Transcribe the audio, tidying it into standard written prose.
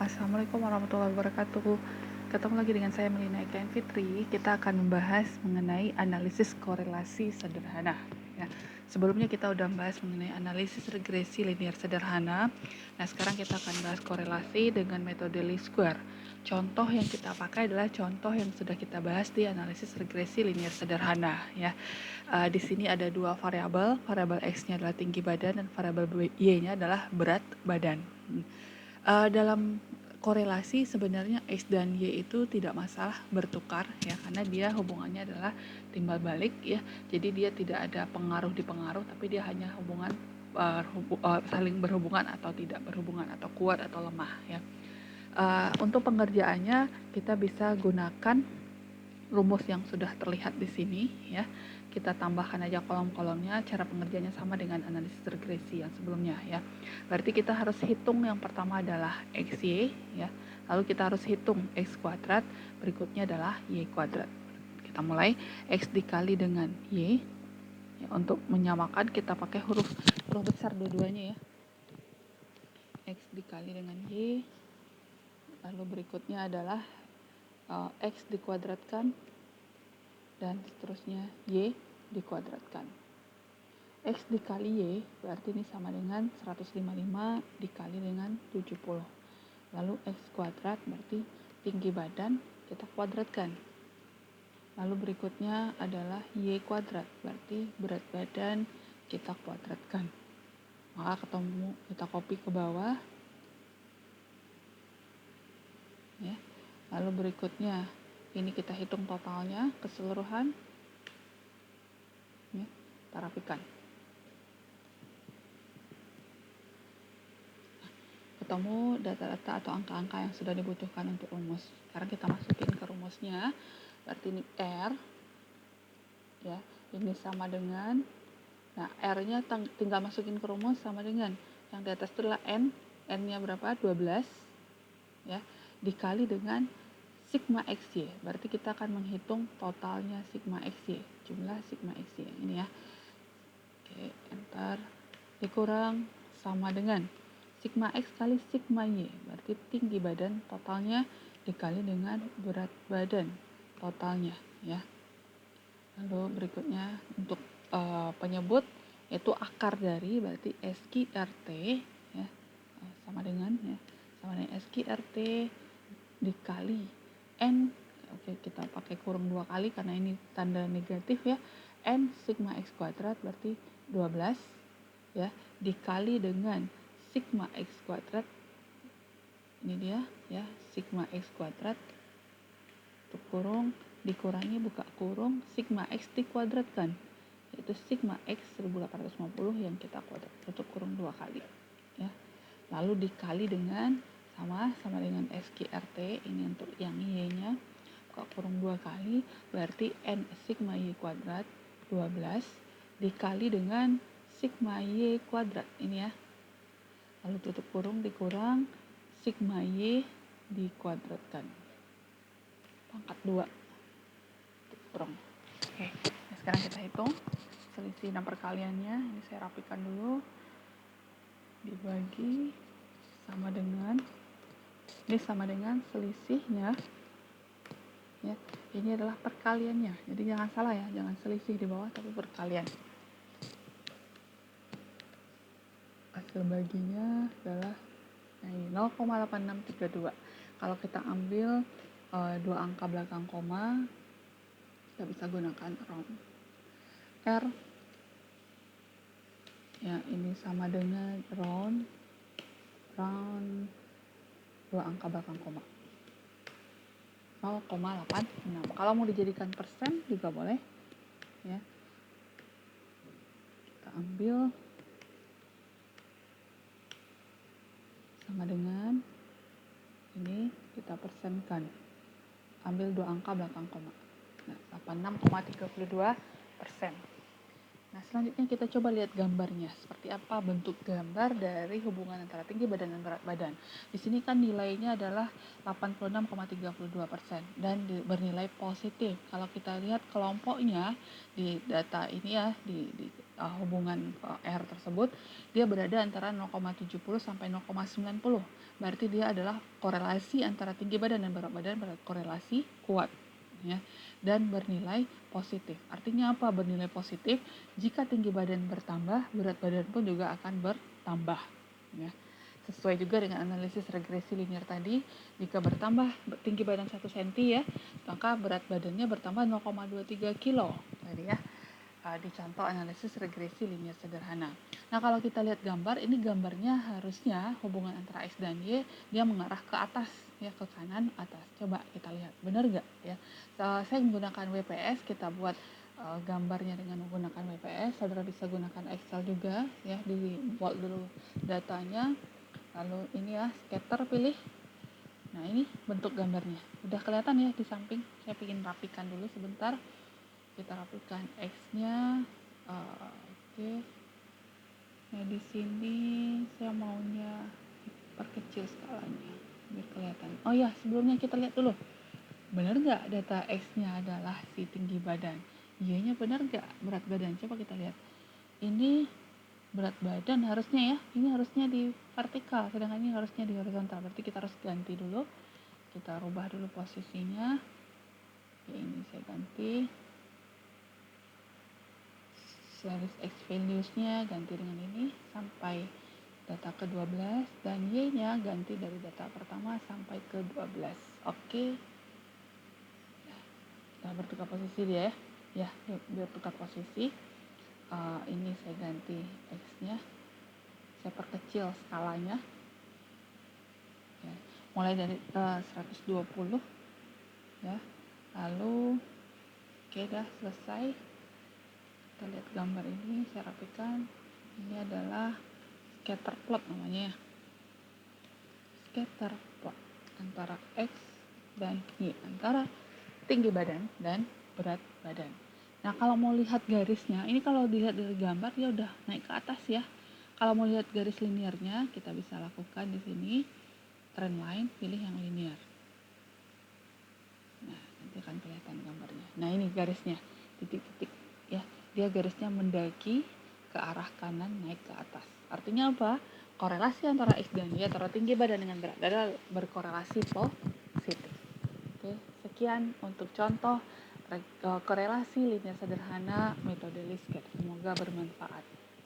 Assalamualaikum warahmatullahi wabarakatuh. Ketemu lagi dengan saya Melina Ekain Fitri. Kita akan membahas mengenai analisis korelasi sederhana. Ya. Sebelumnya kita udah membahas mengenai analisis regresi linear sederhana. Nah, sekarang kita akan bahas korelasi dengan metode least square. Contoh yang kita pakai adalah contoh yang sudah kita bahas di analisis regresi linear sederhana. Ya. Di sini ada dua variabel X-nya adalah tinggi badan dan variabel Y-nya adalah berat badan. Dalam korelasi sebenarnya X dan Y itu tidak masalah bertukar ya, karena dia hubungannya adalah timbal balik ya. Jadi dia tidak ada pengaruh di pengaruh, tapi dia hanya hubungan saling berhubungan atau tidak berhubungan, atau kuat atau lemah ya. Untuk pengerjaannya kita bisa gunakan rumus yang sudah terlihat di sini ya. Kita tambahkan aja kolom-kolomnya. Cara pengerjaannya sama dengan analisis regresi yang sebelumnya ya. Berarti kita harus hitung yang pertama adalah XY ya. Lalu kita harus hitung X kuadrat, berikutnya adalah Y kuadrat. Kita mulai X dikali dengan Y ya, untuk menyamakan kita pakai huruf besar dua-duanya ya. X dikali dengan Y, lalu berikutnya adalah X dikuadratkan, dan seterusnya Y dikuadratkan. X dikali Y berarti ini sama dengan 155 dikali dengan 70. Lalu X kuadrat berarti tinggi badan kita kuadratkan. Lalu berikutnya adalah Y kuadrat berarti berat badan kita kuadratkan. Maka ketemu, kita copy ke bawah ya. Lalu berikutnya ini kita hitung totalnya keseluruhan ya, kita rapikan. Ketemu data-data atau angka-angka yang sudah dibutuhkan untuk rumus. Sekarang kita masukin ke rumusnya. Berarti ini R ya, ini sama dengan, nah R-nya tinggal masukin ke rumus sama dengan yang di atas itu adalah N. N-nya berapa? 12 ya, dikali dengan sigma XY. Berarti kita akan menghitung totalnya sigma XY, jumlah sigma XY ini ya. Oke, enter. Dikurang sama dengan sigma X kali sigma Y, berarti tinggi badan totalnya dikali dengan berat badan totalnya ya. Lalu berikutnya untuk penyebut yaitu akar dari, berarti SQRT ya, sama dengan SQRT dikali N. Oke, kita pakai kurung 2 kali karena ini tanda negatif ya. N sigma X kuadrat berarti 12 ya, dikali dengan sigma X kuadrat, ini dia ya, sigma X kuadrat, tutup kurung, dikurangi buka kurung, sigma X dikuadratkan, yaitu sigma X 1850 yang kita kuadrat, tutup kurung 2 kali ya. Lalu dikali dengan sama dengan SQRT, ini untuk yang Y nya, buka kurung 2 kali, berarti N sigma Y kuadrat 12 dikali dengan sigma Y kuadrat ini ya. Lalu tutup kurung dikurang sigma Y dikuadratkan pangkat 2 tutup kurung. Oke, nah sekarang kita hitung selisih dan perkaliannya. Ini saya rapikan dulu. Dibagi sama dengan, ini sama dengan selisihnya ya. Ini adalah perkaliannya. Jadi jangan salah ya, jangan selisih di bawah tapi perkalian. Hasil baginya adalah ini 0,8632. Kalau kita ambil 2 angka belakang koma, kita bisa gunakan round. R ya, ini sama dengan round 2 angka belakang koma, 0,86. Kalau mau dijadikan persen juga boleh ya. Kita ambil sama dengan ini, kita persenkan, ambil 2 angka belakang koma. Nah, 86,32%. Nah, selanjutnya kita coba lihat gambarnya. Seperti apa bentuk gambar dari hubungan antara tinggi badan dan berat badan. Di sini kan nilainya adalah 86,32% dan bernilai positif. Kalau kita lihat kelompoknya di data ini ya, di hubungan R tersebut, dia berada antara 0,70 sampai 0,90. Berarti dia adalah korelasi antara tinggi badan dan berat badan berkorelasi kuat ya, dan bernilai positif. Artinya apa bernilai positif? Jika tinggi badan bertambah, berat badan pun juga akan bertambah ya. Sesuai juga dengan analisis regresi linear tadi, jika bertambah tinggi badan 1 cm ya, maka berat badannya bertambah 0,23 kilo tadi ya. Di contoh analisis regresi linear sederhana. Nah, kalau kita lihat gambar, ini gambarnya harusnya hubungan antara X dan Y dia mengarah ke atas ya, ke kanan atas. Coba kita lihat, benar nggak ya? Saya menggunakan WPS, kita buat gambarnya dengan menggunakan WPS. Saudara bisa gunakan Excel juga ya, dibuat dulu datanya. Lalu ini ya, scatter pilih. Nah, ini bentuk gambarnya. Udah kelihatan ya di samping. Saya ingin rapikan dulu sebentar. Kita rapikan X-nya. Oke. Nah, di sini saya maunya perkecil skalanya biar kelihatan. Oh ya, sebelumnya kita lihat dulu. Benar nggak data X-nya adalah si tinggi badan? Y-nya benar nggak berat badan? Coba kita lihat. Ini berat badan harusnya ya, ini harusnya di vertikal, sedangkan ini harusnya di horizontal. Berarti kita harus ganti dulu, kita rubah dulu posisinya. Oke, ini saya ganti series X values-nya, ganti dengan ini sampai data ke-12, dan Y-nya ganti dari data pertama sampai ke-12. Oke, nah bertukar posisi dia ya, bertukar posisi. Ini saya ganti X-nya, saya perkecil skalanya ya, mulai dari 120 ya. Lalu oke, dah selesai. Kita lihat gambar ini, saya rapikan. Ini adalah scatter plot namanya ya, scatter plot antara X dan Y, antara tinggi badan dan berat badan. Nah, kalau mau lihat garisnya, ini kalau dilihat dari gambar dia udah naik ke atas ya. Kalau mau lihat garis linearnya, kita bisa lakukan di sini trend line, pilih yang linear. Nah, nanti akan kelihatan gambarnya. Nah, ini garisnya, titik-titik ya. Dia garisnya mendaki ke arah kanan, naik ke atas. Artinya apa? Korelasi antara X dan Y atau tinggi badan dengan berat badan berkorelasi positif. Oke, sekian untuk contoh korelasi linear sederhana metode Lisket. Semoga bermanfaat.